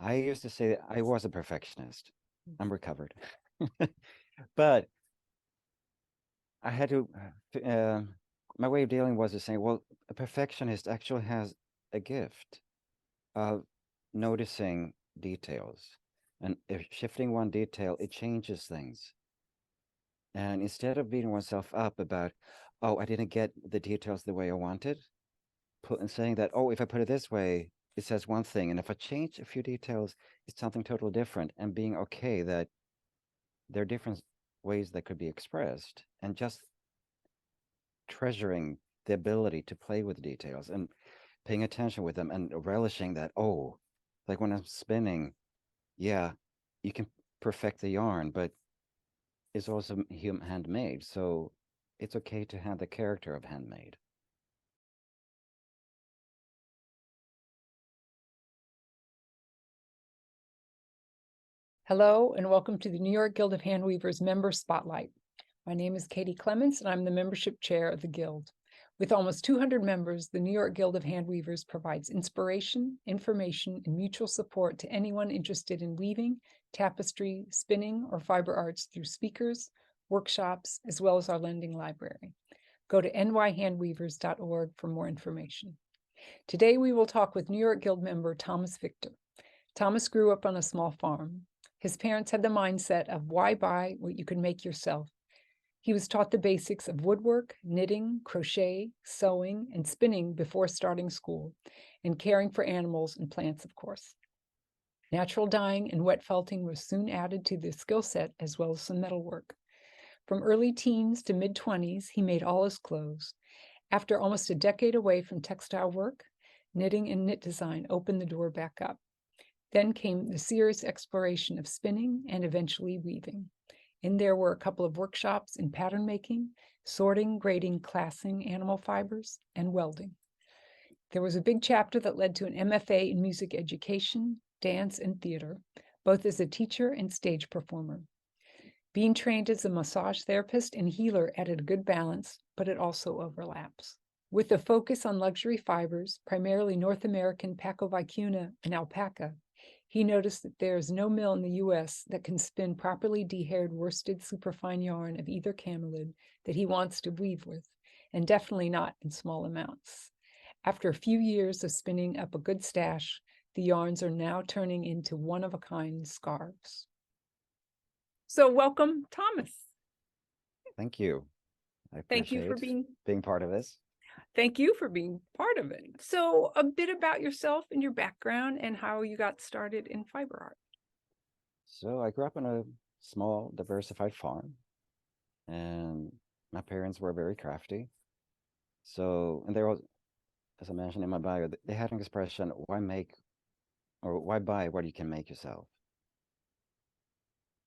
I used to say that I was a perfectionist. I'm recovered. But I had to, my way of dealing was to say, well, a perfectionist actually has a gift of noticing details. And if shifting one detail, it changes things. And instead of beating oneself up about, oh, I didn't get the details the way I wanted, and saying that, oh, if I put it this way, it says one thing. And if I change a few details, it's something totally different. And being okay that there are different ways that could be expressed, and just treasuring the ability to play with details and paying attention with them and relishing that, oh, like when I'm spinning, yeah, you can perfect the yarn, but it's also handmade. So it's okay to have the character of handmade. Hello, and welcome to the New York Guild of Handweavers Member Spotlight. My name is Katie Clements, and I'm the membership chair of the Guild. With almost 200 members, the New York Guild of Handweavers provides inspiration, information, and mutual support to anyone interested in weaving, tapestry, spinning, or fiber arts through speakers, workshops, as well as our lending library. Go to nyhandweavers.org for more information. Today, we will talk with New York Guild member Thomas Victor. Thomas grew up on a small farm. His parents had the mindset of why buy what you can make yourself. He was taught the basics of woodwork, knitting, crochet, sewing, and spinning before starting school, and caring for animals and plants, of course. Natural dyeing and wet felting was soon added to the skill set, as well as some metalwork. From early teens to mid-20s, he made all his clothes. After almost a decade away from textile work, knitting and knit design opened the door back up. Then came the serious exploration of spinning and eventually weaving. In there were a couple of workshops in pattern making, sorting, grading, classing animal fibers, and welding. There was a big chapter that led to an MFA in music education, dance, and theater, both as a teacher and stage performer. Being trained as a massage therapist and healer added a good balance, but it also overlaps. With a focus on luxury fibers, primarily North American Paco vicuna and alpaca, he noticed that there is no mill in the U.S. that can spin properly de-haired worsted superfine yarn of either camelid that he wants to weave with, and definitely not in small amounts. After a few years of spinning up a good stash, the yarns are now turning into one-of-a-kind scarves. So welcome, Thomas. Thank you. I Thank you for appreciate being part of this. Thank you for being part of it. So a bit about yourself and your background and how you got started in fiber art. So I grew up on a small, diversified farm, and my parents were very crafty. So, and they were, as I mentioned in my bio, they had an expression, why make or why buy what you can make yourself?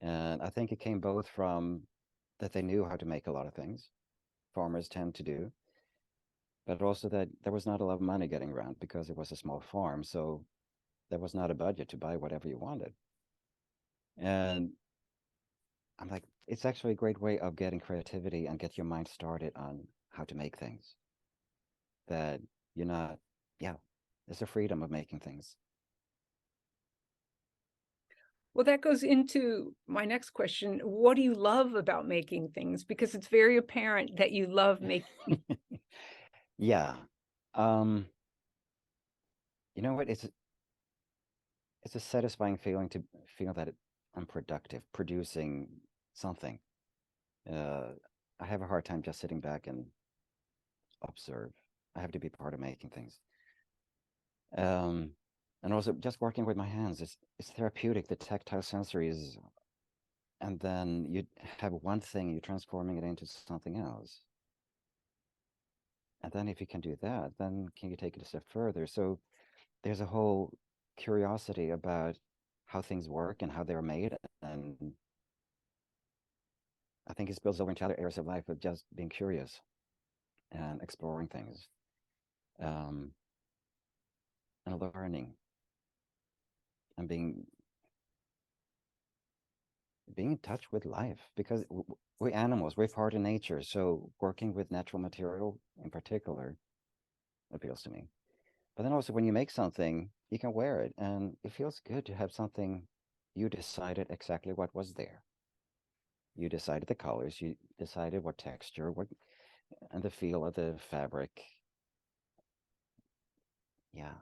And I think it came both from that they knew how to make a lot of things, farmers tend to do, but also that there was not a lot of money getting around because it was a small farm. So there was not a budget to buy whatever you wanted. And I'm like, it's actually a great way of getting creativity and get your mind started on how to make things. That you're not, yeah, it's a freedom of making things. Well, that goes into my next question. What do you love about making things? Because it's very apparent that you love making. Yeah. Um, you know what? It's a satisfying feeling to feel that I'm productive, producing something. Uh, I have a hard time just sitting back and observe. I have to be part of making things. Um, and also just working with my hands, it's therapeutic. The tactile sensory is, and then you have one thing, you're transforming it into something else. And then if you can do that, then can you take it a step further? So there's a whole curiosity about how things work and how they're made. And I think it spills over into other areas of life of just being curious and exploring things, um, and learning and being in touch with life, because we're animals, we're part of nature. So working with natural material in particular appeals to me. But then also when you make something, you can wear it and it feels good to have something you decided exactly what was there. You decided the colors, you decided what texture, what and the feel of the fabric. Yeah,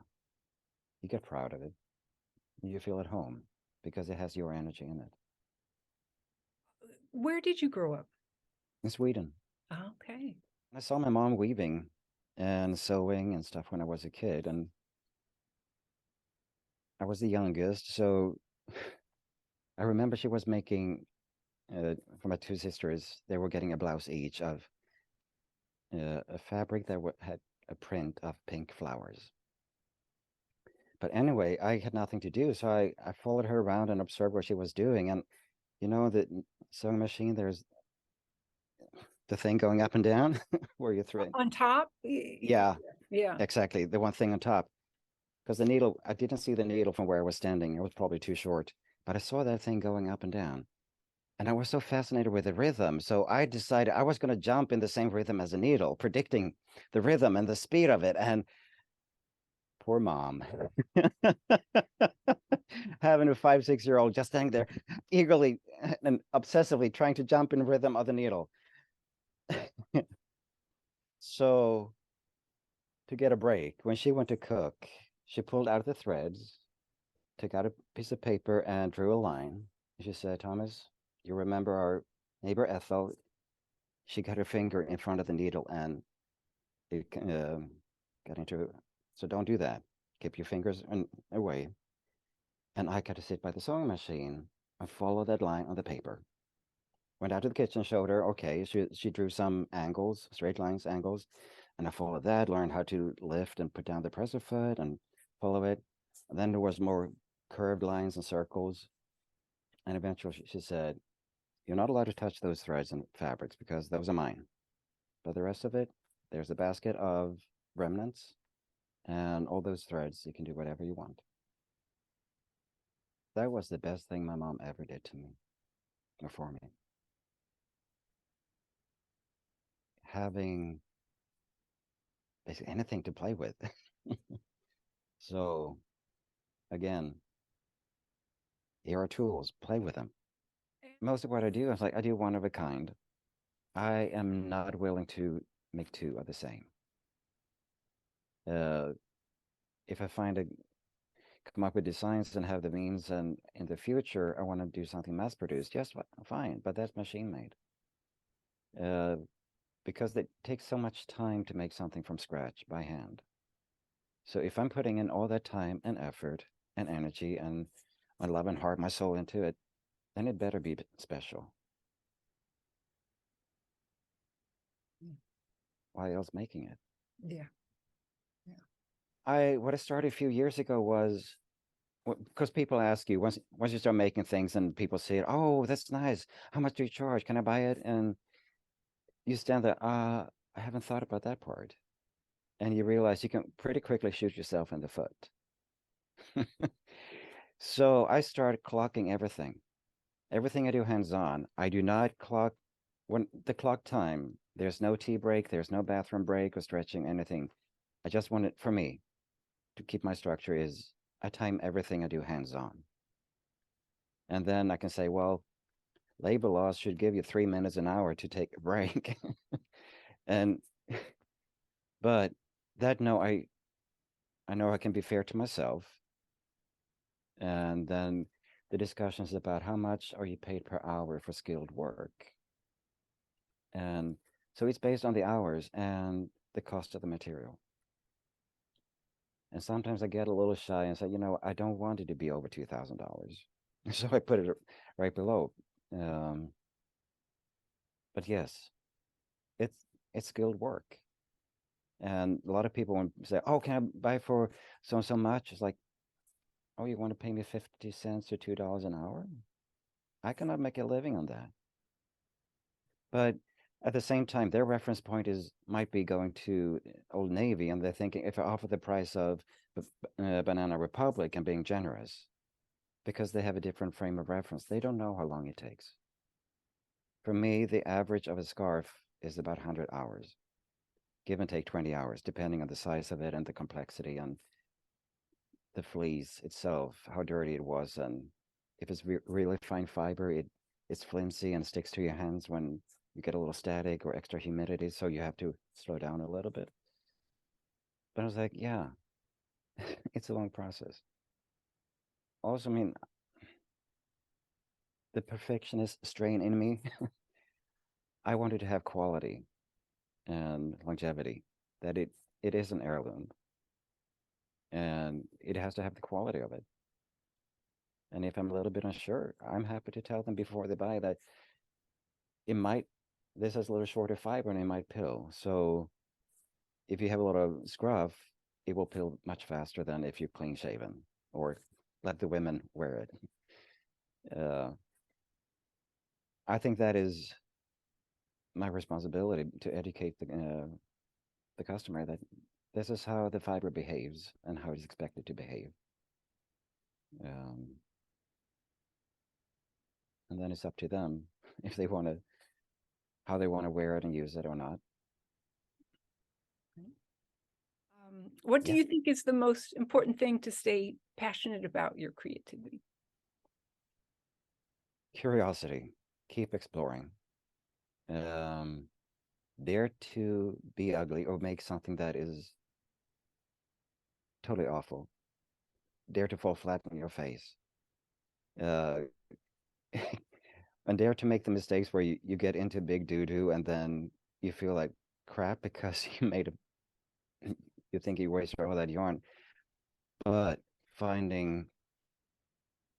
you get proud of it. You feel at home because it has your energy in it. Where did you grow up? In Sweden, Okay. I saw my mom weaving and sewing and stuff when I was a kid, and I was the youngest, so I remember she was making for my two sisters. They were getting a blouse each of a fabric that had a print of pink flowers. But anyway, I had nothing to do, so I followed her around and observed what she was doing. And you know, the sewing machine, there's the thing going up and down where you thread. On top? Yeah, Yeah. exactly. The one thing on top. Because the needle, I didn't see the needle from where I was standing. It was probably too short. But I saw that thing going up and down. And I was so fascinated with the rhythm. So I decided I was going to jump in the same rhythm as the needle, predicting the rhythm and the speed of it. And poor mom, having a 5, 6 year old just standing there eagerly and obsessively trying to jump in rhythm of the needle. So to get a break, when she went to cook, she pulled out the threads, took out a piece of paper and drew a line. She said, Thomas, you remember our neighbor Ethel? She got her finger in front of the needle and it got into it. So don't do that. Keep your fingers away. And I got to sit by the sewing machine and follow that line on the paper. Went out to the kitchen, showed her, okay, she drew some angles, straight lines, angles, and I followed that, learned how to lift and put down the presser foot and follow it. And then there was more curved lines and circles. And eventually she said, you're not allowed to touch those threads and fabrics because those are mine. But the rest of it, there's a basket of remnants and all those threads, you can do whatever you want. That was the best thing my mom ever did to me or for me. Having basically anything to play with. So again, here are tools, play with them. Most of what I do is like I do one of a kind. I am not willing to make two of the same. Uh, if I find a come up with designs and have the means, and in the future I want to do something mass produced, yes, fine, but that's machine made. Uh, because it takes so much time to make something from scratch by hand. So if I'm putting in all that time and effort and energy and my love and heart, my soul into it, then it better be special. Why else making it? Yeah. What I started a few years ago was because people ask you once you start making things and people say, "Oh, that's nice. How much do you charge? Can I buy it?" And you stand there, I haven't thought about that part. And you realize you can pretty quickly shoot yourself in the foot. So I started clocking everything. Everything I do hands-on. I do not clock when the clock time. There's no tea break, there's no bathroom break or stretching, anything. I just want it for me to keep my structure is I time everything I do hands-on. And then I can say, well, labor laws should give you 3 minutes an hour to take a break. And but that no, I know I can be fair to myself. And then the discussions about how much are you paid per hour for skilled work. And so it's based on the hours and the cost of the material. And sometimes I get a little shy and say, I don't want it to be over $2,000. So I put it right below. But yes, it's skilled work. And a lot of people say, oh, can I buy for so much? It's like, oh, you want to pay me 50 cents or $2 an hour? I cannot make a living on that. But at the same time, their reference point might be going to Old Navy, and they're thinking if I offer the price of Banana Republic, I'm being generous because they have a different frame of reference. They don't know how long it takes. For me, the average of a scarf is about 100 hours. give and take 20 hours, depending on the size of it and the complexity and the fleece itself, how dirty it was. And if it's really fine fiber, it's flimsy and sticks to your hands when you get a little static or extra humidity. So you have to slow down a little bit. But I was like, yeah, it's a long process. Also, I mean, the perfectionist strain in me, I wanted to have quality and longevity, that it is an heirloom and it has to have the quality of it. And if I'm a little bit unsure, I'm happy to tell them before they buy that it might, this has a little shorter fiber and it might pill. So if you have a lot of scruff, it will pill much faster than if you're clean shaven or let the women wear it. I think that is my responsibility to educate the customer that this is how the fiber behaves and how it's expected to behave. And then it's up to them if they want to, how they want to wear it and use it or not. What do Yeah. you think is the most important thing to stay passionate about your creativity? Curiosity, keep exploring. Dare to be ugly or make something that is totally awful. Dare to fall flat on your face. Uh, and dare to make the mistakes where you get into big doo-doo and then you feel like crap because you made a, you think you wasted all that yarn. But finding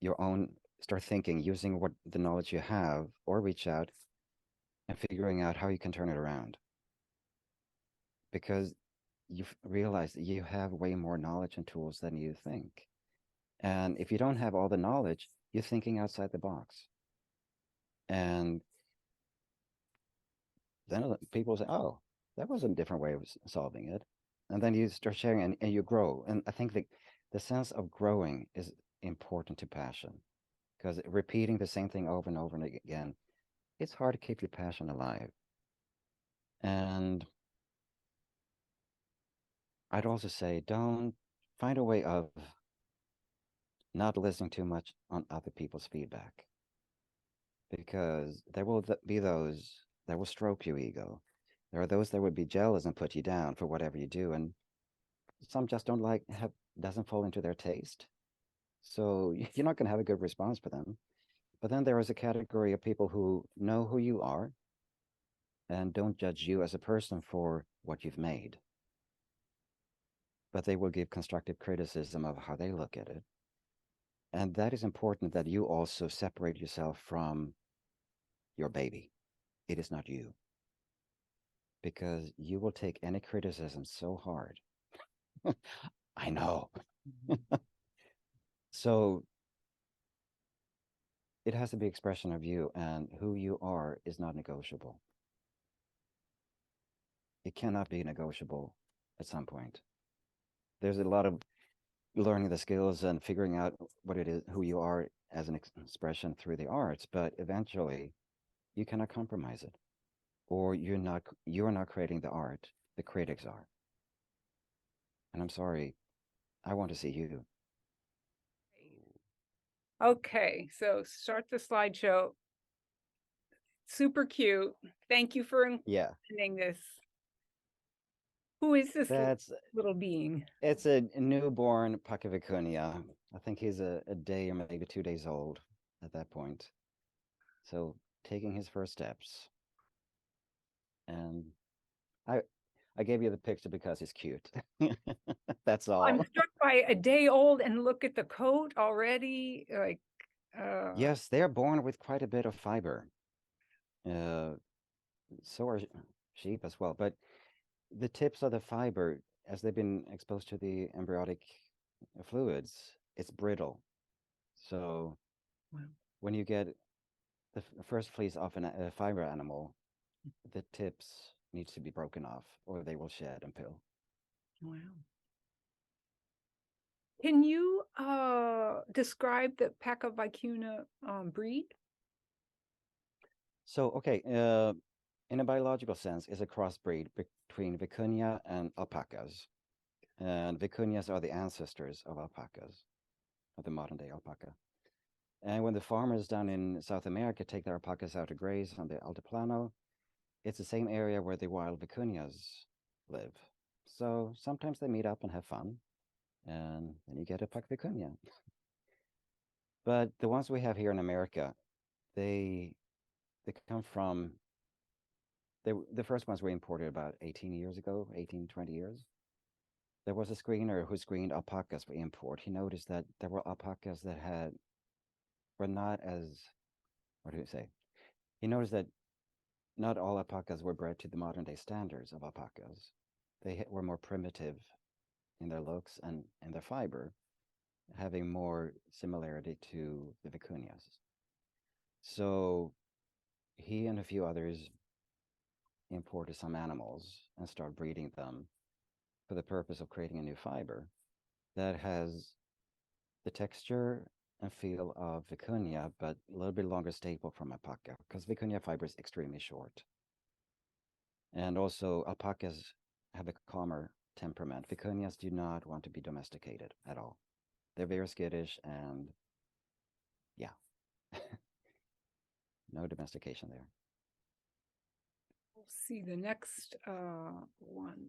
your own, start thinking, using what the knowledge you have, or reach out and figuring out how you can turn it around. Because you've realized that you have way more knowledge and tools than you think. And if you don't have all the knowledge, you're thinking outside the box. And then people say, oh, that was a different way of solving it. And then you start sharing and you grow. And I think the sense of growing is important to passion, because repeating the same thing over and over and again, it's hard to keep your passion alive. And I'd also say don't find a way of not listening too much on other people's feedback, because there will be those that will stroke your ego. There are those that would be jealous and put you down for whatever you do, and some just don't like have doesn't fall into their taste. So you're not going to have a good response for them. But then there is a category of people who know who you are and don't judge you as a person for what you've made, but they will give constructive criticism of how they look at it. And that is important, that you also separate yourself from your baby. It is not you, because you will take any criticism so hard. I know. So it has to be expression of you, and who you are is not negotiable. It cannot be negotiable at some point. There's a lot of learning the skills and figuring out what it is, who you are as an expression through the arts, but eventually you cannot compromise it, or you're not creating the art, the critics are. And I'm sorry, I want to see you. Okay, so start the slideshow. Super cute. Thank you for Yeah, including this. Who is this that's little being? it's a newborn Pakivicunia. I think he's a day or maybe 2 days old at that point. So taking his first steps. And I gave you the picture because he's cute. That's I'm all. struck by a day old and look at the coat already. Like, Yes, they're born with quite a bit of fiber. So are sheep as well. But the tips of the fiber, as they've been exposed to the embryonic fluids, it's brittle. So wow. when you get the first fleece off a fiber animal, the tips needs to be broken off, or they will shed and pill. Wow. Can you describe the Pakavicuna breed? So okay, in a biological sense, is a crossbreed between vicuña and alpacas. And vicuñas are the ancestors of alpacas, of the modern day alpaca. And when the farmers down in South America take their alpacas out to graze on the Altiplano, it's the same area where the wild vicuñas live. So sometimes they meet up and have fun, and then you get a puck vicuña. But the ones we have here in America, they come from the first ones were imported about 18 years ago, 18, 20 years. There was a screener who screened alpacas for import. He noticed that there were alpacas that were not as, what do you say? He noticed that not all alpacas were bred to the modern day standards of alpacas. They were more primitive in their looks and in their fiber, having more similarity to the vicuñas. So he and a few others imported some animals and started breeding them for the purpose of creating a new fiber that has the texture and feel of vicuña, but a little bit longer staple from alpaca, because vicuña fiber is extremely short. And also alpacas have a calmer temperament. Vicuñas do not want to be domesticated at all. They're very skittish and yeah, no domestication there. We'll see the next one.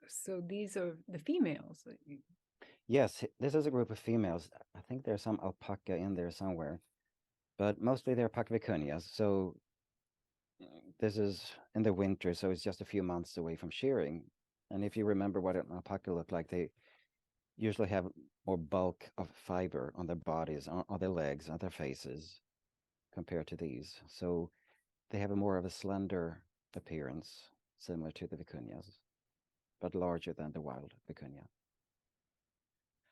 So these are the females. Yes, this is a group of females. I think there's some alpaca in there somewhere, but mostly they're alpaca vicuñas. So this is in the winter, so it's just a few months away from shearing. And if you remember what an alpaca looked like, they usually have more bulk of fiber on their bodies, on their legs, on their faces, compared to these. So they have a more of a slender appearance, similar to the vicuñas, but larger than the wild vicuña.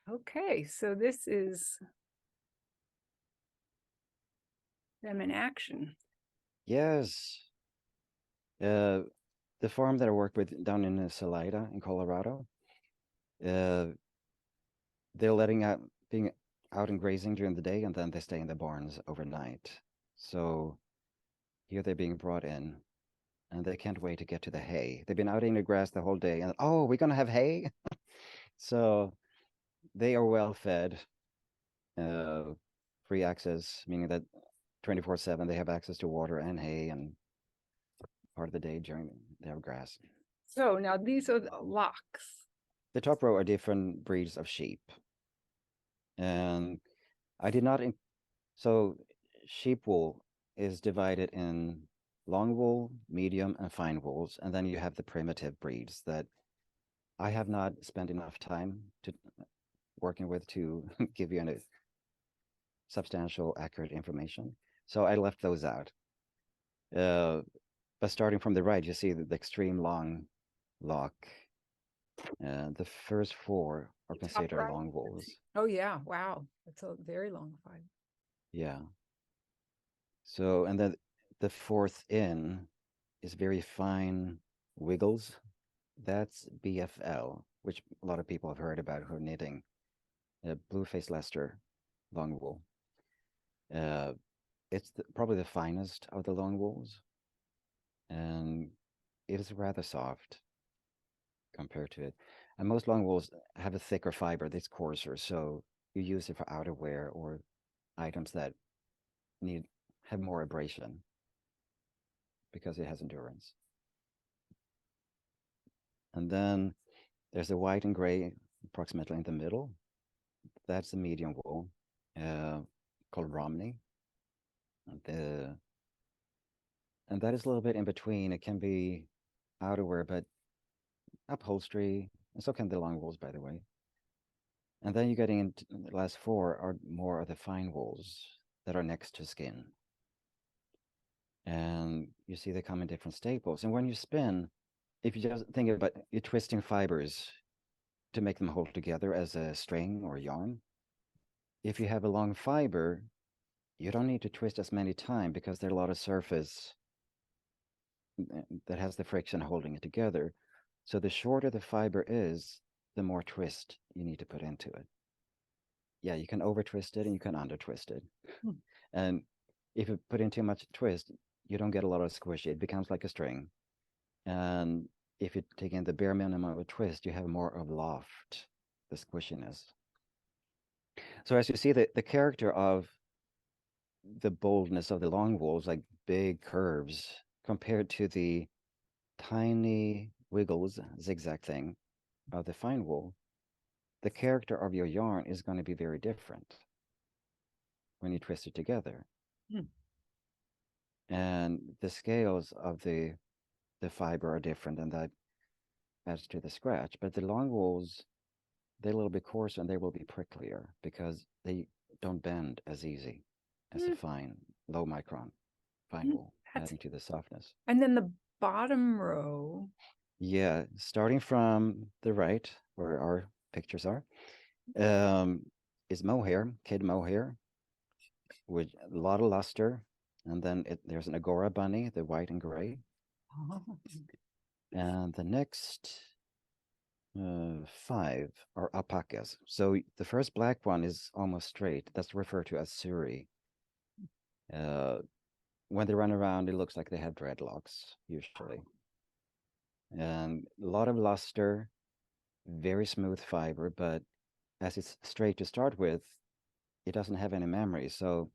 Okay, so this is them in action. Yes. The farm that I work with down in Salida in Colorado, they're being out and grazing during the day, and then they stay in the barns overnight. So here they're being brought in, and they can't wait to get to the hay. They've been out in the grass the whole day, and oh, we're gonna have hay. So they are well fed, free access, meaning that 24/7 they have access to water and hay, and part of the day during they have grass. So now these are the locks. The top row are different breeds of sheep, and I did not. So sheep wool is divided in long wool, medium, and fine wools, and then you have the primitive breeds that I have not spent enough time to working with to give you any substantial, accurate information. So I left those out. But starting from the right, you see the extreme long lock. The first four are The top considered right. long wools. Oh yeah, wow, that's a very long fiber. Yeah. So, and then the fourth in is very fine wiggles. That's BFL, which a lot of people have heard about who are knitting. Blue-faced Leicester long wool. It's probably the finest of the long wools, and it is rather soft compared to it. And most long wools have a thicker fiber that's coarser, so you use it for outerwear or items that have more abrasion because it has endurance. And then there's a white and gray approximately in the middle. That's the medium wool called Romney. And that is a little bit in between. It can be outerwear, but upholstery, and so can the long wools, by the way. And then you're getting into the last four are more of the fine wools that are next to skin. And you see they come in different staples. And when you spin, if you just think about you're twisting fibers to make them hold together as a string or yarn, if you have a long fiber, you don't need to twist as many times because there's a lot of surface that has the friction holding it together. So the shorter the fiber is, the more twist you need to put into it. Yeah, you can over twist it and you can under twist it. And if you put in too much twist, you don't get a lot of squish. It becomes like a string. And if you take in the bare minimum of a twist, you have more of loft, the squishiness. So as you see, the character of the boldness of the long wool is like big curves compared to the tiny wiggles, zigzag thing of the fine wool. The character of your yarn is going to be very different when you twist it together. And the scales of the fiber are different, and that adds to the scratch. But the long wools, they're a little bit coarser and they will be pricklier because they don't bend as easy as a fine, low micron fine wool, adding to the softness. And then the bottom row. Yeah, starting from the right, where our pictures are, is mohair, kid mohair, with a lot of luster. And then there's an Agora bunny, the white and gray. And the next 5 are alpacas. So the first black one is almost straight. That's referred to as suri. When they run around, it looks like they have dreadlocks, usually. And a lot of luster, very smooth fiber, but as it's straight to start with, it doesn't have any memory. So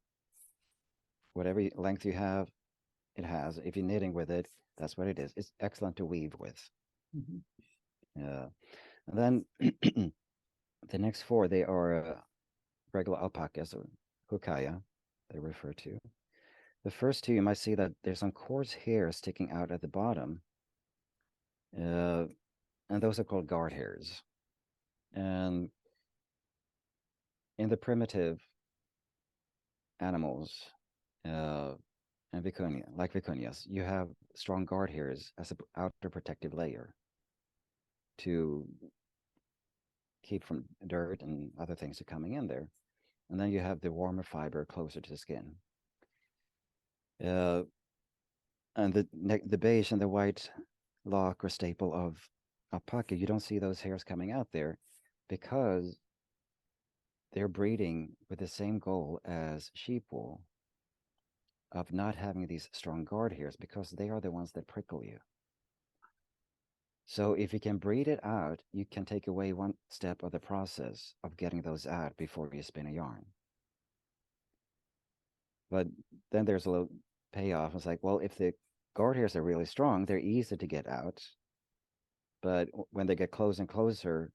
whatever length you have, it has. If you're knitting with it, that's what it is. It's excellent to weave with. And then the next 4, they are regular alpacas, or hukaya, they refer to. The first 2, you might see that there's some coarse hair sticking out at the bottom. And those are called guard hairs. And in the primitive animals, and vicuña, like vicuñas, you have strong guard hairs as an outer protective layer to keep from dirt and other things coming in there. And then you have the warmer fiber closer to the skin. And the beige and the white lock or staple of alpaca, you don't see those hairs coming out there because they're breeding with the same goal as sheep wool, of not having these strong guard hairs, because they are the ones that prickle you. So if you can breed it out, you can take away one step of the process of getting those out before you spin a yarn. But then there's a little payoff. It's like, well, if the guard hairs are really strong, they're easy to get out. But when they get close and closer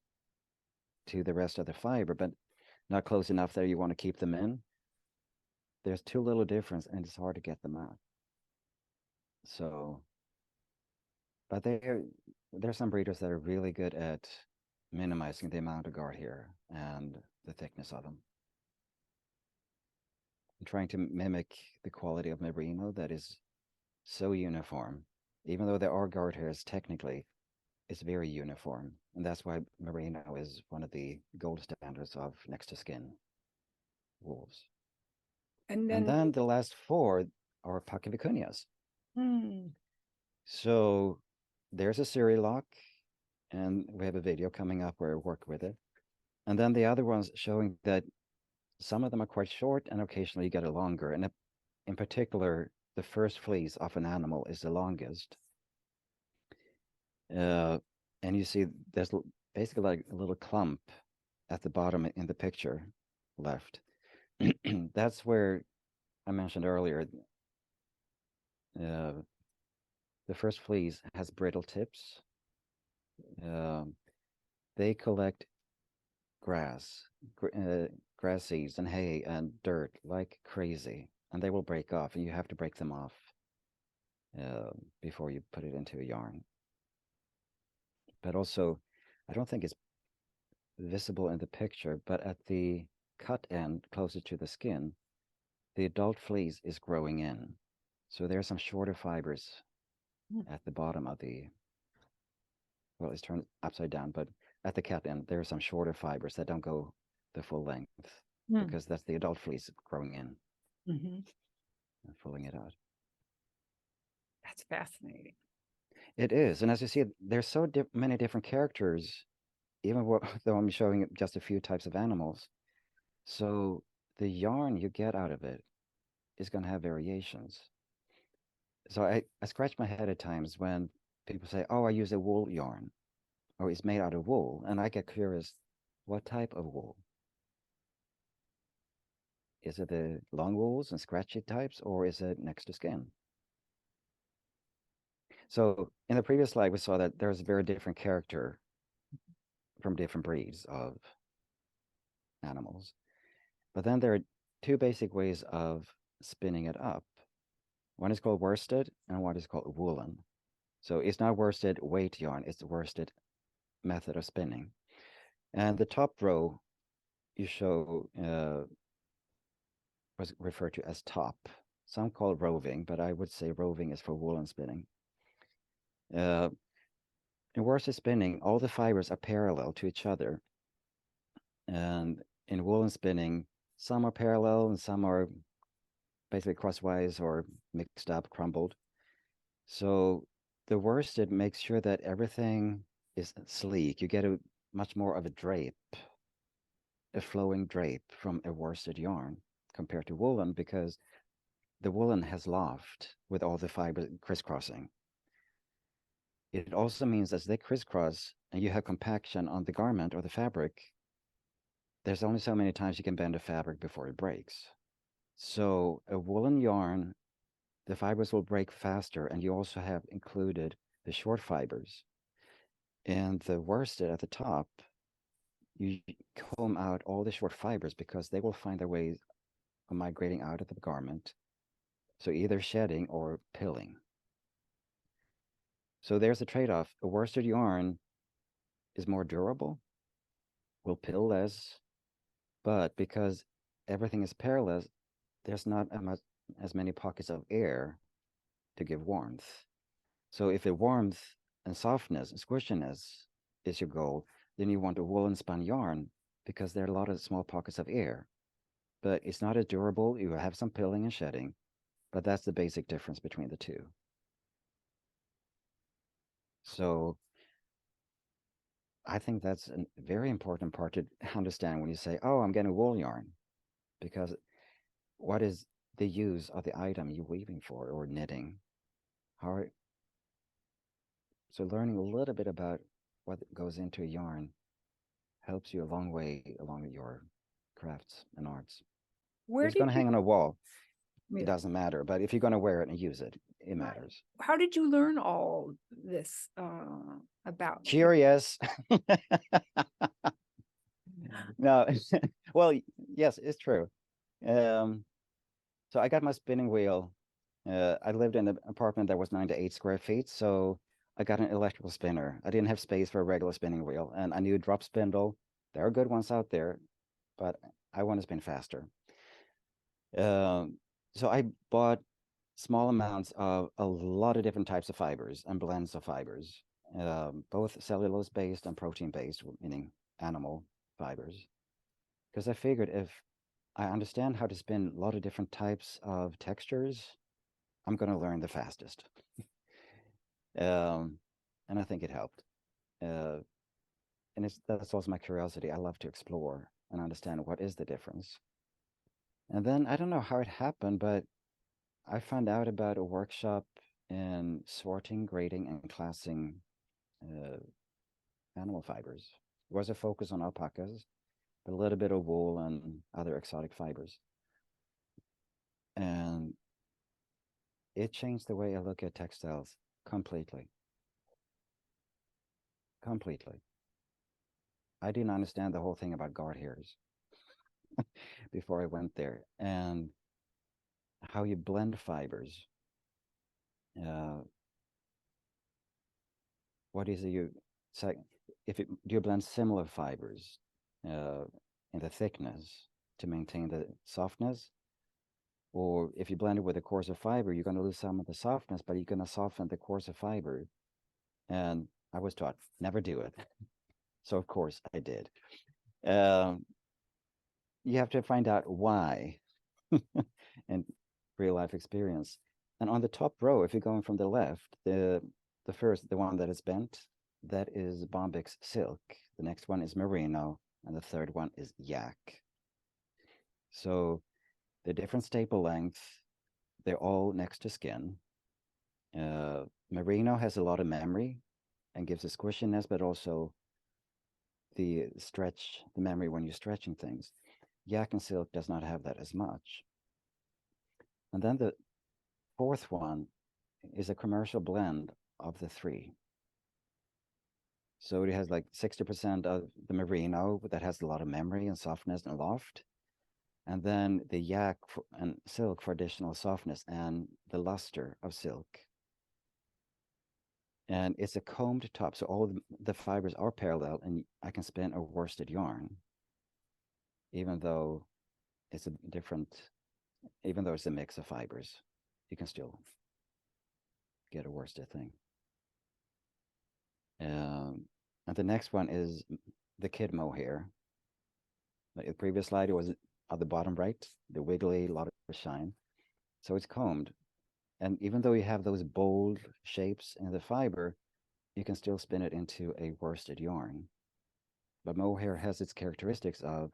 to the rest of the fiber, but not close enough that you want to keep them in, there's too little difference and it's hard to get them out. So, but there's some breeders that are really good at minimizing the amount of guard hair and the thickness of them. I'm trying to mimic the quality of merino that is so uniform. Even though there are guard hairs, technically, it's very uniform. And that's why merino is one of the gold standards of next to skin wools. And And then the last 4 are alpaca vicuñas. So there's a Siri lock, and we have a video coming up where I work with it. And then the other ones showing that some of them are quite short and occasionally you get a longer. And in particular, the first fleece of an animal is the longest. And you see there's basically like a little clump at the bottom in the picture left. That's where I mentioned earlier, the first fleece has brittle tips. They collect grass seeds and hay and dirt like crazy, and they will break off, and you have to break them off before you put it into a yarn. But also, I don't think it's visible in the picture, but at the cut end closer to the skin, the adult fleece is growing in. So there are some shorter fibers at the bottom of well, it's turned upside down, but at the cut end, there are some shorter fibers that don't go the full length because that's the adult fleece growing in and pulling it out. That's fascinating. It is. And as you see, there's so many different characters, even though I'm showing just a few types of animals. So the yarn you get out of it is going to have variations. So I scratch my head at times when people say, oh, I use a wool yarn or it's made out of wool. And I get curious, what type of wool? Is it the long wools and scratchy types, or is it next to skin? So in the previous slide, we saw that there's a very different character from different breeds of animals. But then there are two basic ways of spinning it up. One is called worsted and one is called woolen. So it's not worsted weight yarn, it's the worsted method of spinning. And the top row you show was referred to as top. Some call it roving, but I would say roving is for woolen spinning. In worsted spinning, all the fibers are parallel to each other. And in woolen spinning, some are parallel and some are basically crosswise or mixed up, crumbled. So the worsted makes sure that everything is sleek. You get a much more of a drape, a flowing drape from a worsted yarn compared to woolen, because the woolen has loft with all the fibers crisscrossing. It also means as they crisscross and you have compaction on the garment or the fabric, there's only so many times you can bend a fabric before it breaks. So a woolen yarn, the fibers will break faster, and you also have included the short fibers. And the worsted at the top, you comb out all the short fibers because they will find their way of migrating out of the garment. So either shedding or pilling. So there's a trade-off. A worsted yarn is more durable, will pill less, but because everything is parallel, there's not as many pockets of air to give warmth. So if the warmth and softness and squishiness is your goal, then you want a woolen spun yarn because there are a lot of small pockets of air. But it's not as durable. You have some pilling and shedding, but that's the basic difference between the two. So I think that's a very important part to understand when you say, oh, I'm getting wool yarn, because what is the use of the item you're weaving for or knitting? How so learning a little bit about what goes into a yarn helps you a long way along with your crafts and arts. If Where it's going did to you, hang on a wall, it yeah, doesn't matter. But if you're going to wear it and use it, it right. matters. How did you learn all this about? Curious. No, well, yes, it's true. Um, so I got my spinning wheel. I lived in an apartment that was 98 square feet, so I got an electrical spinner. I didn't have space for a regular spinning wheel, and I knew drop spindle. There are good ones out there, but I want to spin faster. Um, so I bought small amounts of a lot of different types of fibers and blends of fibers, both cellulose-based and protein-based, meaning animal fibers. Because I figured if I understand how to spin a lot of different types of textures, I'm going to learn the fastest. Um, and I think it helped. Uh, and that's also my curiosity. I love to explore and understand what is the difference. And then I don't know how it happened, but I found out about a workshop in sorting, grading, and classing uh, animal fibers. It was a focus on alpacas, but a little bit of wool and other exotic fibers. And it changed the way I look at textiles completely. Completely. I didn't understand the whole thing about guard hairs before I went there, and how you blend fibers. Uh, what is it you say? If it, do you blend similar fibers uh, in the thickness to maintain the softness? Or if you blend it with a coarser fiber, you're going to lose some of the softness, but you're going to soften the coarser fiber. And I was taught never do it. So of course I did. Um, you have to find out why and real life experience. And on the top row, if you're going from the left, the first, the one that is bent, that is Bombyx silk. The next one is merino, and the third one is yak. So the different staple length, they're all next to skin. Merino has a lot of memory and gives a squishiness, but also the memory when you're stretching things. Yak and silk does not have that as much. And then the fourth one is a commercial blend of the three. So it has like 60% of the merino that has a lot of memory and softness and loft. And then the yak and silk for additional softness and the luster of silk. And it's a combed top, so all the fibers are parallel, and I can spin a worsted yarn, even though it's a different, even though it's a mix of fibers, you can still get a worsted thing. And the next one is the kid mohair. Like the previous slide, it was at the bottom right, the wiggly, lot of shine. So it's combed. And even though you have those bold shapes in the fiber, you can still spin it into a worsted yarn. But mohair has its characteristics of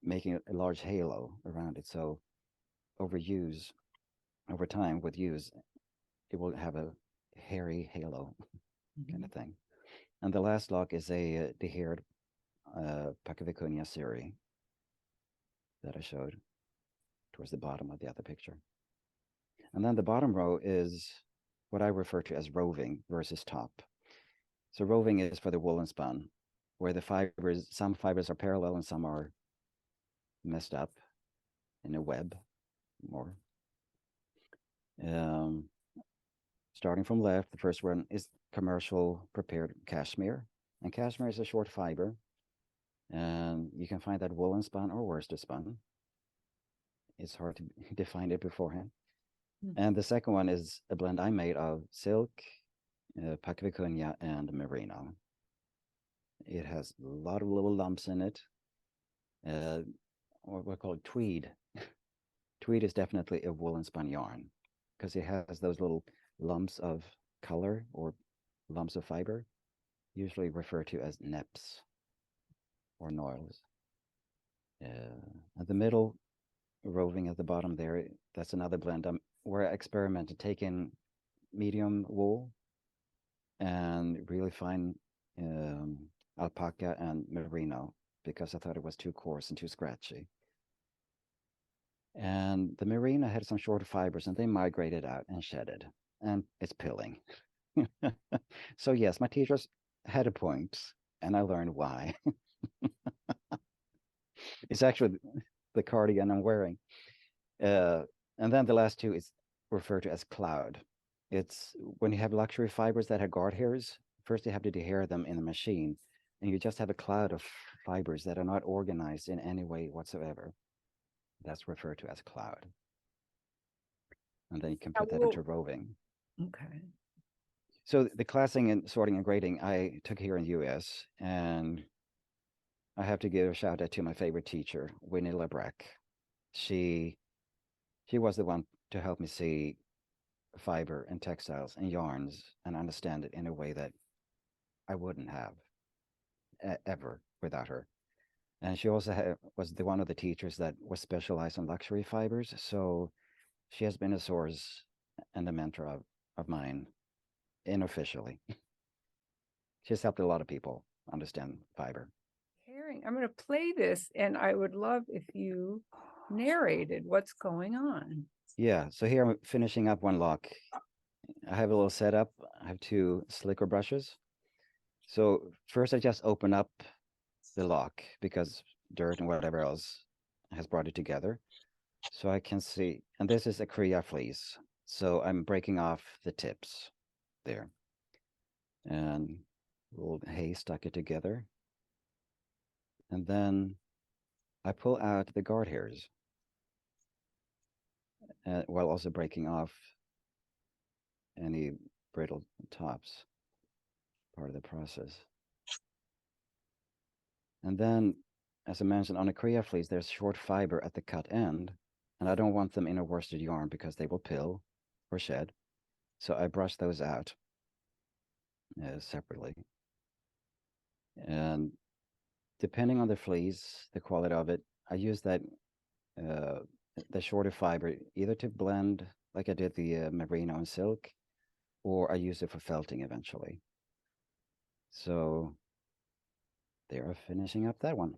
making a large halo around it. So over time with use, it will have a hairy halo kind of thing. And the last lock is a dehaired Pakivicuña series that I showed towards the bottom of the other picture. And then the bottom row is what I refer to as roving versus top. So roving is for the woolen spun, where the fibers, some fibers are parallel and some are messed up in a web more. Starting from left, the first one is commercial prepared cashmere. And cashmere is a short fiber. And you can find that woolen spun or worsted spun. It's hard to define it beforehand. And the second one is a blend I made of silk, Pakivicuña, and merino. It has a lot of little lumps in it. What we call tweed. Tweed is definitely a woolen spun yarn because it has those little lumps of color or lumps of fiber, usually referred to as neps or noils. At the middle, roving at the bottom there, that's another blend where I experimented taking medium wool and really fine alpaca and merino because I thought it was too coarse and too scratchy. And the merino had some shorter fibers and they migrated out and shedded, and it's pilling. So yes, my teachers had a point and I learned why. It's actually the cardigan I'm wearing. And then the last two is referred to as cloud. It's when you have luxury fibers that have guard hairs, first you have to dehair them in the machine, and you just have a cloud of fibers that are not organized in any way whatsoever. That's referred to as cloud. And then you can put that into roving. Okay. So the classing and sorting and grading I took here in the US, and I have to give a shout out to my favorite teacher, Winnie Lebrecht. She was the one to help me see fiber and textiles and yarns and understand it in a way that I wouldn't have ever without her. And she also was one of the teachers that was specialized in luxury fibers. So she has been a source and a mentor of mine unofficially. She's helped a lot of people understand fiber. I'm going to play this, and I would love if you narrated what's going on. Yeah, so here I'm finishing up one lock. I have a little setup. I have two slicker brushes. So first I just open up the lock because dirt and whatever else has brought it together. So I can see, and this is a Kriya fleece. So I'm breaking off the tips there. And little hay stuck it together. And then I pull out the guard hairs while also breaking off any brittle tops, part of the process. And then, as I mentioned, on a Kriya fleece, there's short fiber at the cut end, and I don't want them in a worsted yarn because they will pill or shed. So I brush those out separately. And depending on the fleece, the quality of it, I use that the shorter fiber either to blend like I did the merino and silk, or I use it for felting eventually. So they're finishing up that one.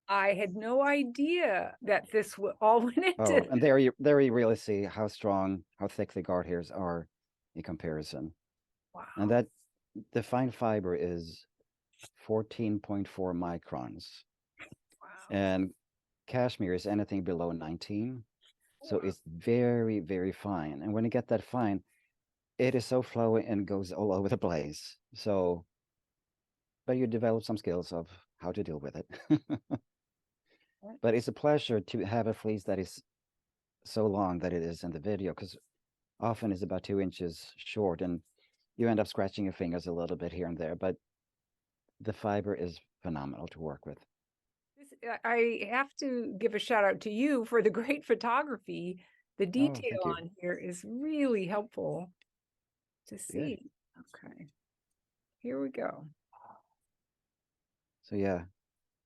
I had no idea that this all went into. Oh, and there you really see how strong, how thick the guard hairs are in comparison. Wow. And that the fine fiber is 14.4 microns. Wow. And cashmere is anything below 19. So it's very, very fine. And when you get that fine, it is so flowy and goes all over the place. So, but you develop some skills of how to deal with it. But it's a pleasure to have a fleece that is so long that it is in the video, because often it's about 2 inches short and you end up scratching your fingers a little bit here and there, but the fiber is phenomenal to work with. I have to give a shout out to you for the great photography. The Oh, detail thank you. on here is really helpful to Good. see. Okay, here we go. So yeah,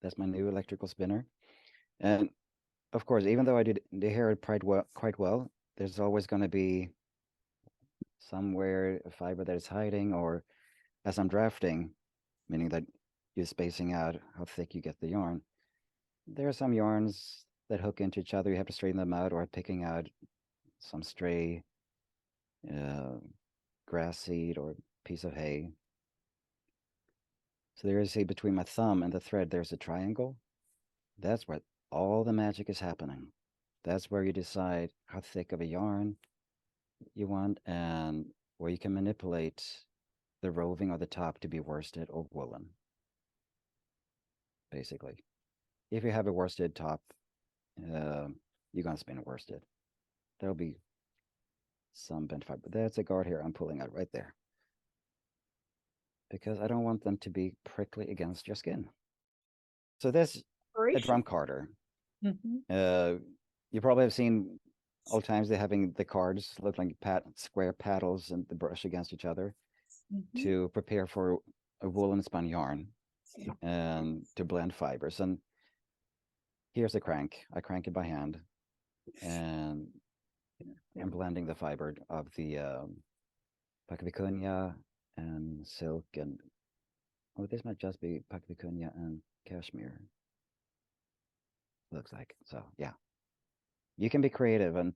that's my new electrical spinner. And of course, even though I did the hair quite well, there's always going to be somewhere a fiber that is hiding, or as I'm drafting, meaning that you're spacing out how thick you get the yarn. There are some yarns that hook into each other. You have to straighten them out, or picking out some stray uh, grass seed or piece of hay. So there is a, between my thumb and the thread, there's a triangle. That's where all the magic is happening. That's where you decide how thick of a yarn you want, and where you can manipulate the roving or the top to be worsted or woolen. Basically, if you have a worsted top, you're gonna spin a worsted. There'll be some bent fiber. That's a guard here I'm pulling out right there, because I don't want them to be prickly against your skin. So this a drum carder. You probably have seen old times, they're having the cards look like square paddles and the brush against each other to prepare for a woolen spun yarn and to blend fibers. And here's a crank. I crank it by hand, and I'm blending the fiber of the pac-vicuña and silk, and oh, this might just be pac-vicuña and cashmere. Looks like. So yeah, you can be creative and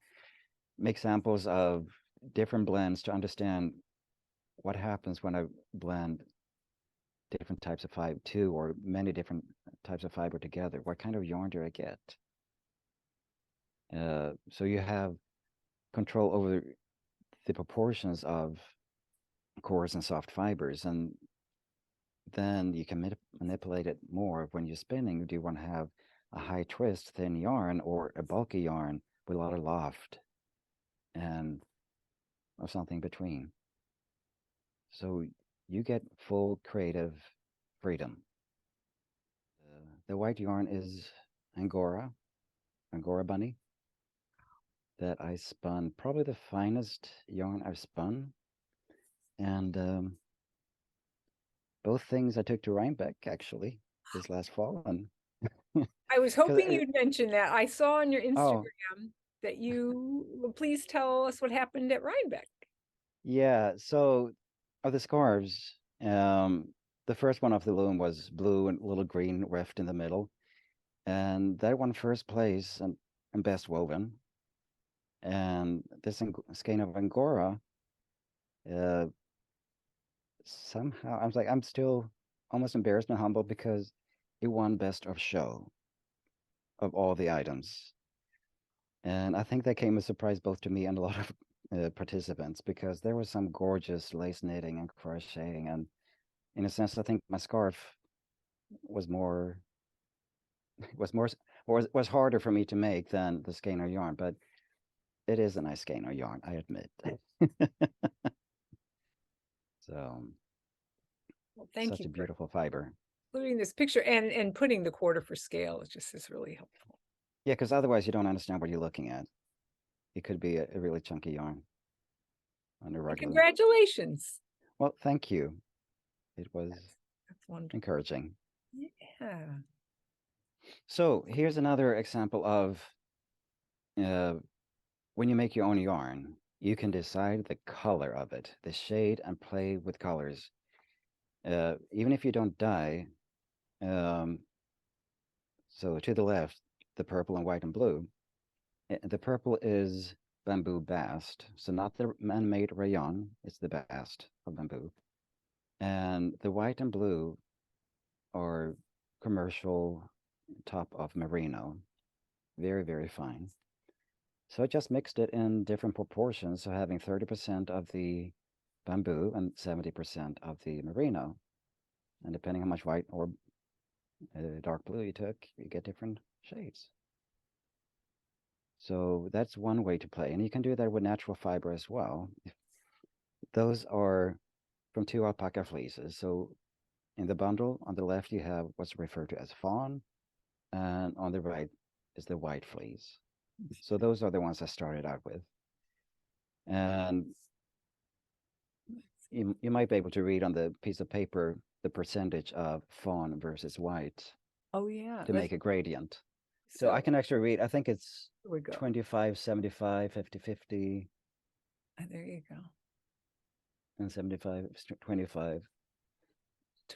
make samples of different blends to understand what happens when I blend different types of fiber, two or many different types of fiber together. What kind of yarn do I get? So you have control over the proportions of coarse and soft fibers, and then you can manipulate it more when you're spinning. Do you want to have a high twist, thin yarn, or a bulky yarn with a lot of loft, and or something between? So you get full creative freedom. The white yarn is Angora bunny, that I spun, probably the finest yarn I've spun. And both things I took to Rhinebeck actually this last fall. And I was hoping you'd mention that. I saw on your oh, Instagram that you, well, please tell us what happened at Rhinebeck. yeah. So of the scarves, the first one off the loom was blue and a little green rift in the middle. And that won first place and best woven. And this skein of Angora, uh, somehow I was like, I'm still almost embarrassed and humbled, because it won best of show of all the items. And I think that came as a surprise both to me and a lot of participants, because there was some gorgeous lace knitting and crocheting. And in a sense, I think my scarf was more was harder for me to make than the skein yarn, but it is a nice skein yarn, I admit. So Well, thank such you a for beautiful fiber. including this picture and putting the quarter for scale. It just is really helpful. Yeah, because otherwise you don't understand what you're looking at. It could be a really chunky yarn on a Well, raglan. congratulations. Well, thank you. It was That's wonderful. encouraging. Yeah. So here's another example of when you make your own yarn, you can decide the color of it, the shade, and play with colors. Even if you don't dye, um, so to the left, the purple and white and blue, the purple is bamboo bast, so not the man-made rayon, it's the bast of bamboo. And the white and blue are commercial top of merino, very, very fine. So I just mixed it in different proportions, so having 30% of the bamboo and 70% of the merino. And depending how much white or dark blue you took, you get different shades. So that's one way to play. And you can do that with natural fiber as well. Those are from 2 alpaca fleeces. So in the bundle on the left, you have what's referred to as fawn, and on the right is the white fleece. So those are the ones I started out with. And you might be able to read on the piece of paper the percentage of fawn versus white Oh, yeah. to make a gradient. So So I can actually read, I think it's here we go. 25, 75, 50, 50, There you go. and 75, 25.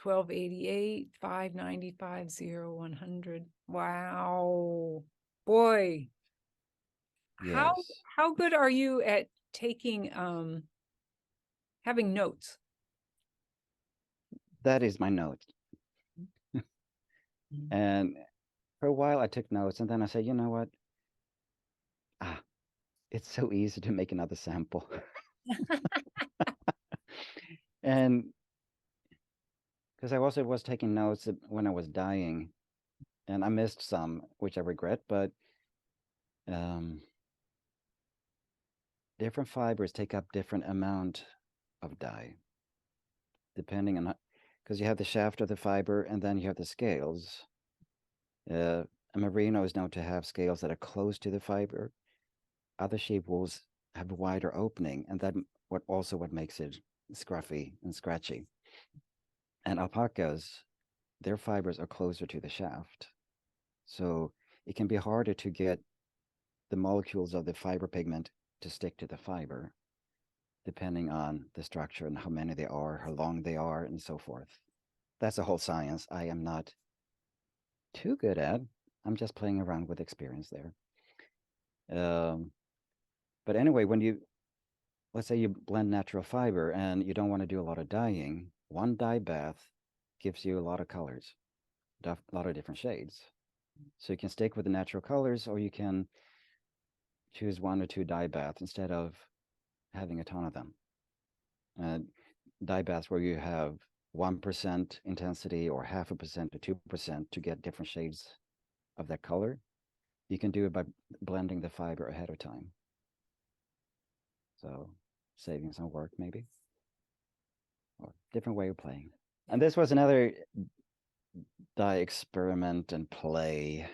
1288, 595, 0, 100. Wow. Boy. How Yes, how good are you at taking having notes? that is my note. And for a while I took notes, and then I said, you know what? Ah, it's so easy to make another sample. And because I also was taking notes when I was dying, and I missed some, which I regret, but um, different fibers take up different amount of dye, depending on, because you have the shaft of the fiber, and then you have the scales. A merino is known to have scales that are close to the fiber. Other sheep wools have a wider opening, and that what makes it scruffy and scratchy. And alpacas, their fibers are closer to the shaft, so it can be harder to get the molecules of the fiber pigment to stick to the fiber, depending on the structure and how many they are, how long they are, and so forth. That's a whole science I am not too good at. I'm just playing around with experience there. But anyway, when let's say you blend natural fiber and you don't want to do a lot of dyeing, one dye bath gives you a lot of colors, a lot of different shades. So you can stick with the natural colors, or you can choose 1 or 2 dye baths instead of having a ton of them. Dye baths where you have 1% intensity or 0.5% to 2% to get different shades of that color. You can do it by blending the fiber ahead of time. So saving some work maybe, or different way of playing. And this was another dye experiment and play.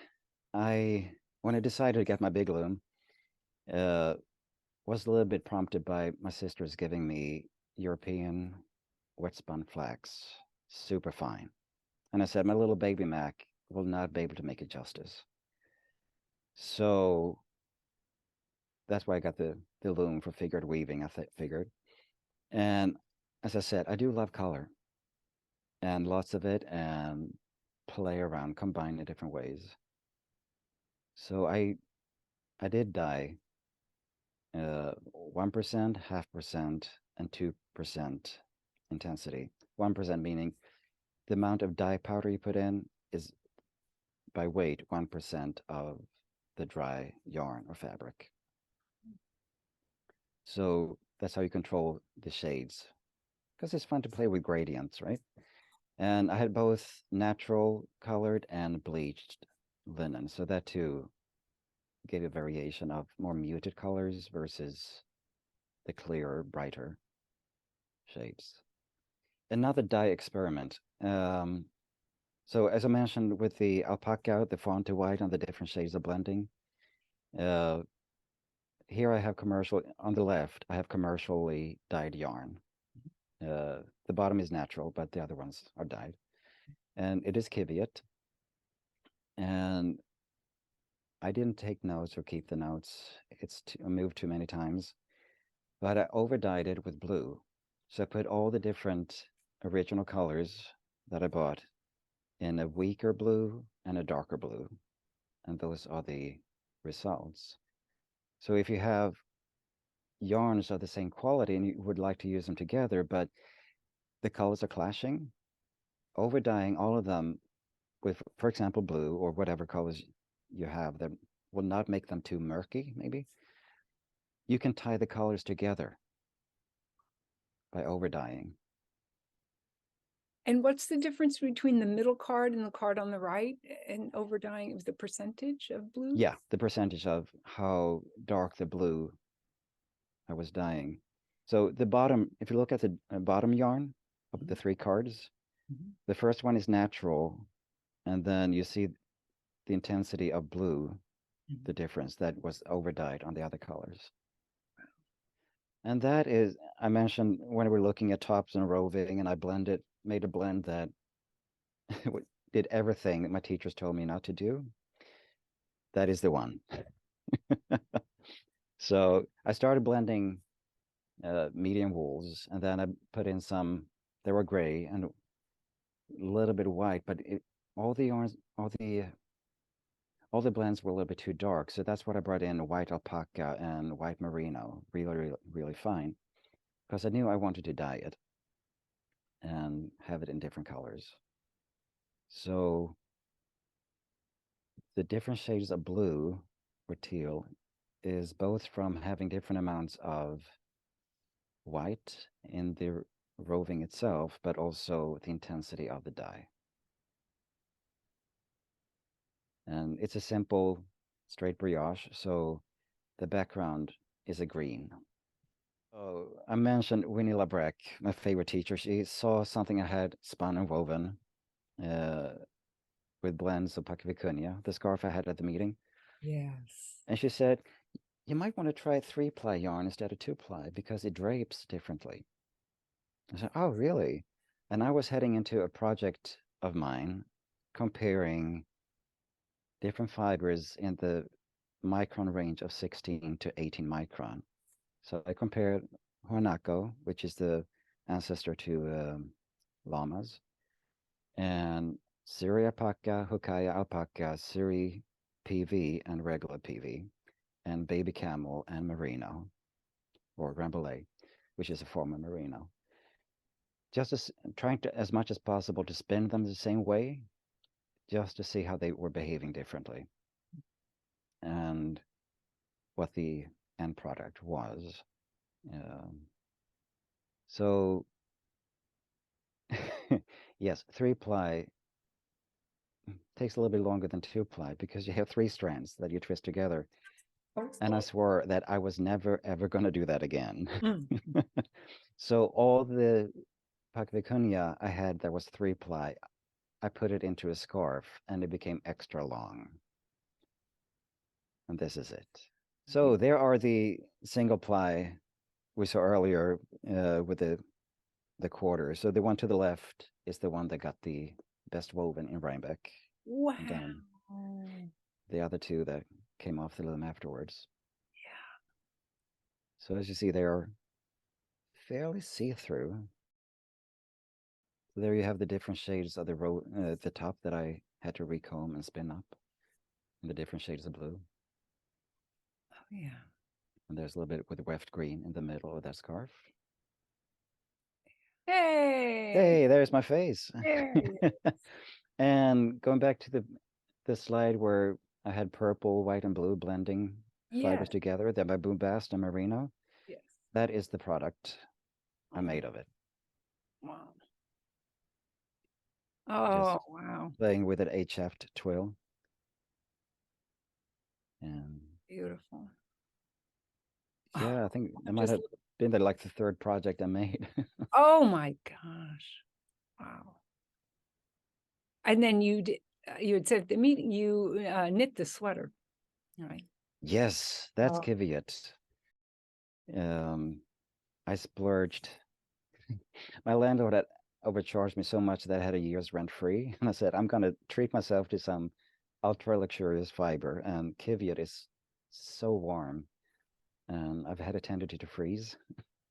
When I decided to get my big loom, was a little bit prompted by my sisters giving me European wet spun flax, super fine. And I said, my little baby Mac will not be able to make it justice. So that's why I got the loom for figured weaving, I figured. And as I said, I do love color and lots of it, and play around, combine in different ways. So I did dye 1%, 0.5%, and 2% intensity. 1% meaning the amount of dye powder you put in is by weight 1% of the dry yarn or fabric. So that's how you control the shades, because it's fun to play with gradients, right? And I had both natural colored and bleached linen, so that too gave a variation of more muted colors versus the clearer, brighter shades. Another dye experiment. So as I mentioned with the alpaca, the fawn to white, and the different shades of blending, uh, here I have commercial, on the left, I have commercially dyed yarn. The bottom is natural, but the other ones are dyed. And it is Kiviot. And I didn't take notes or keep the notes. It's moved too many times. but I overdyed it with blue. So I put all the different original colors that I bought in a weaker blue and a darker blue. And those are the results. So if you have yarns of the same quality and you would like to use them together, but the colors are clashing, overdying all of them with, for example, blue or whatever colors you have that will not make them too murky, maybe, you can tie the colors together by overdying. And what's the difference between the middle card and the card on the right and overdying of the percentage of blue? Yeah, the percentage of how dark the blue I was dyeing. So the bottom, if you look at the bottom yarn of the 3 cards, the first one is natural, and then you see the intensity of blue, the difference that was overdyed on the other colors. And that is, I mentioned when we were looking at tops and roving, and I made a blend that did everything that my teachers told me not to do. That is the one. So I started blending medium wools, and then I put in some, they were gray and a little bit white, but all the yarns, all the blends were a little bit too dark. So that's what I brought in: white alpaca and white merino, really fine, because I knew I wanted to dye it and have it in different colors. So the different shades of blue or teal is both from having different amounts of white in the roving itself, but also the intensity of the dye. And it's a simple straight brioche, so the background is a green. Oh, I mentioned Winnie Labrecque, my favorite teacher. She saw something I had spun and woven with blends of Vicuña, the scarf I had at the meeting. Yes. And she said, you might want to try 3-ply yarn instead of 2-ply because it drapes differently. I said, oh, really? And I was heading into a project of mine comparing different fibers in the micron range of 16 to 18 micron. So I compared Huanaco, which is the ancestor to llamas, and Syria alpaca, Hukaya alpaca, Siri PV, and regular PV, and baby camel and merino, or Rambouillet, which is a form of merino. Just trying to, as much as possible, to spin them the same way, just to see how they were behaving differently, and what the end product was. So yes, 3-ply takes a little bit longer than 2-ply because you have 3 strands that you twist together. And I swore that I was never ever going to do that again. So all the Vicuña I had that was 3-ply, I put it into a scarf and it became extra long. And this is it. So there are the single ply we saw earlier with the quarter. So the one to the left is the one that got the best woven in Rhinebeck. Wow. And then the other 2 that came off the loom afterwards. Yeah. So as you see, they are fairly see-through. So there you have the different shades of the top that I had to recomb and spin up, and the different shades of blue. Oh yeah. And there's a little bit with weft green in the middle of that scarf. Hey. Hey, there's my face. There. And going back to the slide where I had purple, white, and blue blending fibers together, then by Boombast and Merino. Yes. That is the product I made of it. Wow. Oh, wow. Playing with an 8-shaft twill. And Beautiful. yeah, I think that might have been like the 3rd project I made. Oh my gosh. Wow. And then you had said at the meeting you knit the sweater, right? Yes, that's Kiviot. I splurged. My landlord had overcharged me so much that I had a year's rent free. And I said, I'm going to treat myself to some ultra luxurious fiber. And Kiviot is so warm. and I've had a tendency to freeze.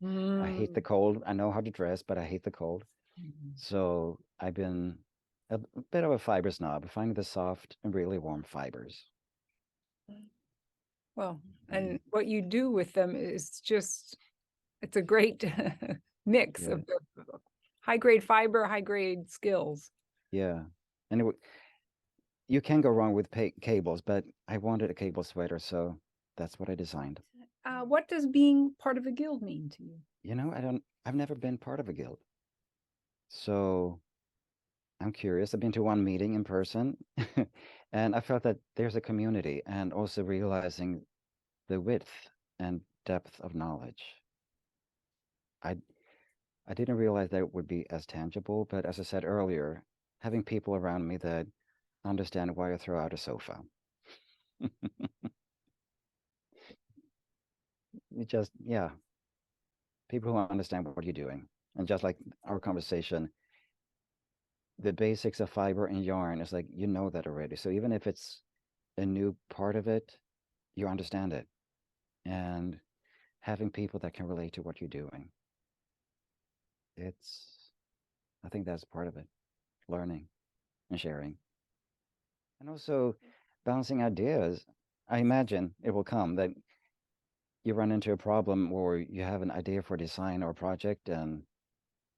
I hate the Mm. cold. I know how to dress, but I hate the cold. Mhm. So I've been a bit of a fiber snob, finding the soft and really warm fibers. Well, Mm, and what you do with them is just, it's a great mix yeah, of high grade fiber, high grade skills. yeah. And you can go wrong with cables, but I wanted a cable sweater, so that's what I designed. What does being part of a guild mean to you? I've never been part of a guild. So I'm curious. I've been to one meeting in person, and I felt that there's a community, and also realizing the width and depth of knowledge. I I didn't realize that it would be as tangible, but as I said earlier, having people around me that understand why I throw out a sofa. It just, yeah, people who understand what you're doing. And just like our conversation, the basics of fiber and yarn is like, you know that already. So even if it's a new part of it, you understand it. And having people that can relate to what you're doing, it's, I think that's part of it, learning and sharing. And also bouncing ideas. I imagine it will come that you run into a problem or you have an idea for design or project, and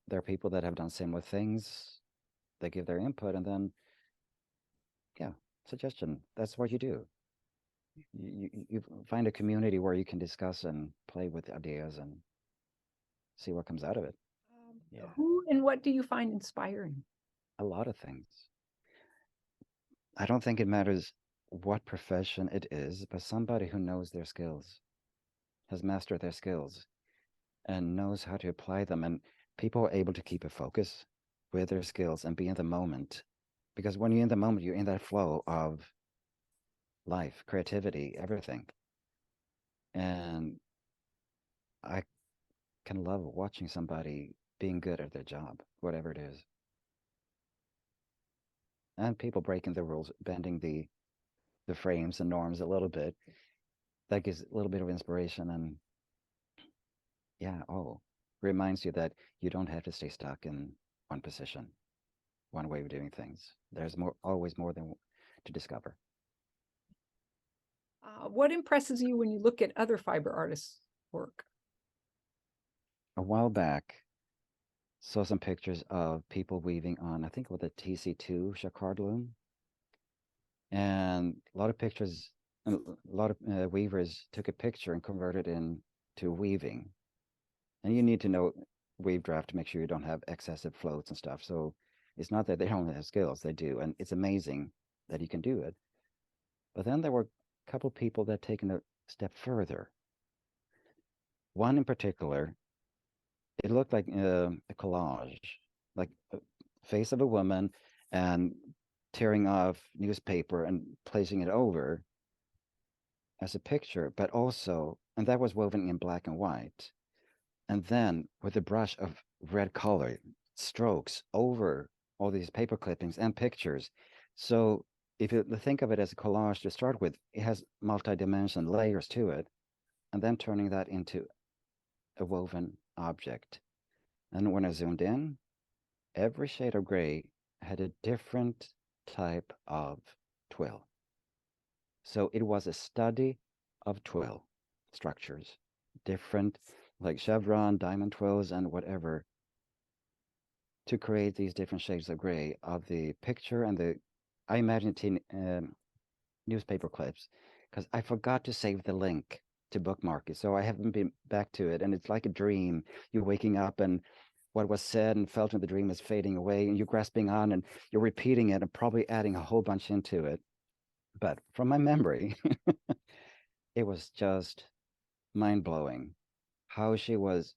there are people that have done similar things. They give their input, and then, yeah, suggestion. That's what you do. You find a community where you can discuss and play with ideas and see what comes out of it. Yeah, Who and what do you find inspiring? a lot of things. I don't think it matters what profession it is, but somebody who knows their skills, has mastered their skills, and knows how to apply them. And people are able to keep a focus with their skills and be in the moment. Because when you're in the moment, you're in that flow of life, creativity, everything. And I can love watching somebody being good at their job, whatever it is. And people breaking the rules, bending the frames and norms a little bit. That gives a little bit of inspiration and, yeah, reminds you that you don't have to stay stuck in one position, one way of doing things. There's always more than to discover. What impresses you when you look at other fiber artists' work? A while back, saw some pictures of people weaving on, I think with a TC2 jacquard loom, and a lot of pictures, a lot of weavers took a picture and converted it into weaving. And you need to know weave draft to make sure you don't have excessive floats and stuff. So it's not that they don't have skills, they do, and it's amazing that you can do it. But then there were a couple people that taken a step further. One in particular, it looked like a collage, like a face of a woman and tearing off newspaper and placing it over as a picture, but also, and that was woven in black and white. And then with a brush of red color, strokes over all these paper clippings and pictures. So if you think of it as a collage to start with, it has multi-dimension layers to it, and then turning that into a woven object. And when I zoomed in, every shade of gray had a different type of twill. So it was a study of twill structures, different like chevron, diamond twills, and whatever, to create these different shades of gray of the picture and I imagine newspaper clips, because I forgot to save the link to bookmark it. So I haven't been back to it. And it's like a dream. You're waking up and what was said and felt in the dream is fading away, and you're grasping on and you're repeating it and probably adding a whole bunch into it. But from my memory, it was just mind blowing how she was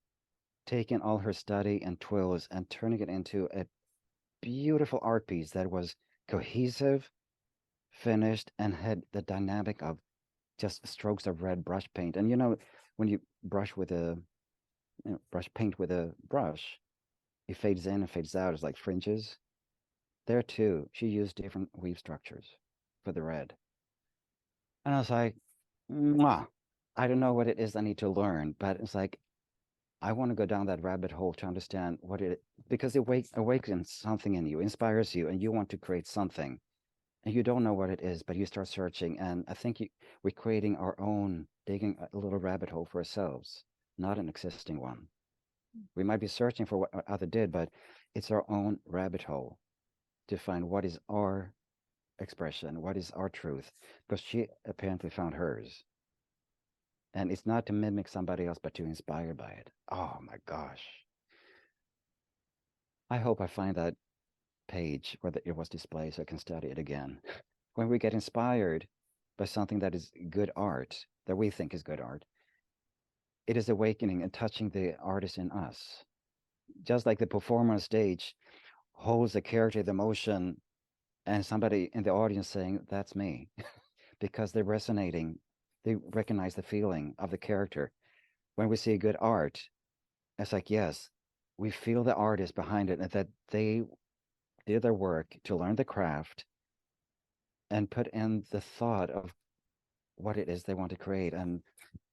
taking all her study and twills and turning it into a beautiful art piece that was cohesive, finished, and had the dynamic of just strokes of red brush paint. And when you brush with brush paint with a brush, it fades in and fades out as like fringes. There too, she used different weave structures for the red. And I was like, mwah. I don't know what it is I need to learn, but it's like I want to go down that rabbit hole to understand what it, because it awakens something in you, inspires you, and you want to create something, and you don't know what it is, but you start searching, and I think we're creating our own, digging a little rabbit hole for ourselves, not an existing one. We might be searching for what other did, but it's our own rabbit hole to find what is our expression, what is our truth, because she apparently found hers. And it's not to mimic somebody else, but to inspire by it. Oh my gosh. I hope I find that page where it was displayed so I can study it again. When we get inspired by something that is good art, that we think is good art, it is awakening and touching the artist in us. Just like the performer on stage holds the character, the emotion, and somebody in the audience saying, that's me, because they're resonating. They recognize the feeling of the character. When we see good art, it's like, yes, we feel the artist behind it and that they did their work to learn the craft and put in the thought of what it is they want to create and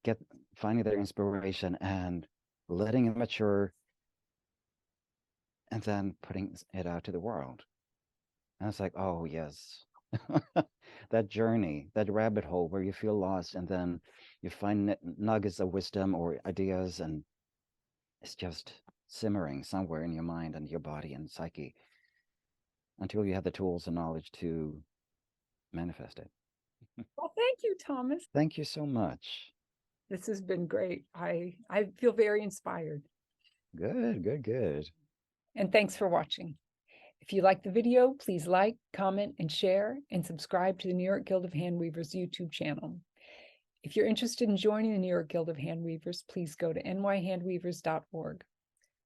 get finding their inspiration and letting it mature and then putting it out to the world. And it's like, oh, yes. That journey, that rabbit hole where you feel lost and then you find nuggets of wisdom or ideas, and it's just simmering somewhere in your mind and your body and psyche until you have the tools and knowledge to manifest it. Well, thank you, Thomas. Thank you so much. This has been great. I feel very inspired. Good, good, good. And thanks for watching. If you like the video, please like, comment, and share, and subscribe to the New York Guild of Handweavers YouTube channel. If you're interested in joining the New York Guild of Handweavers, please go to nyhandweavers.org.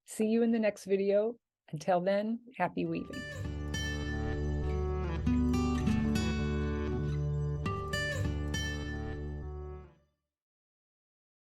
See you in the next video. Until then, happy weaving.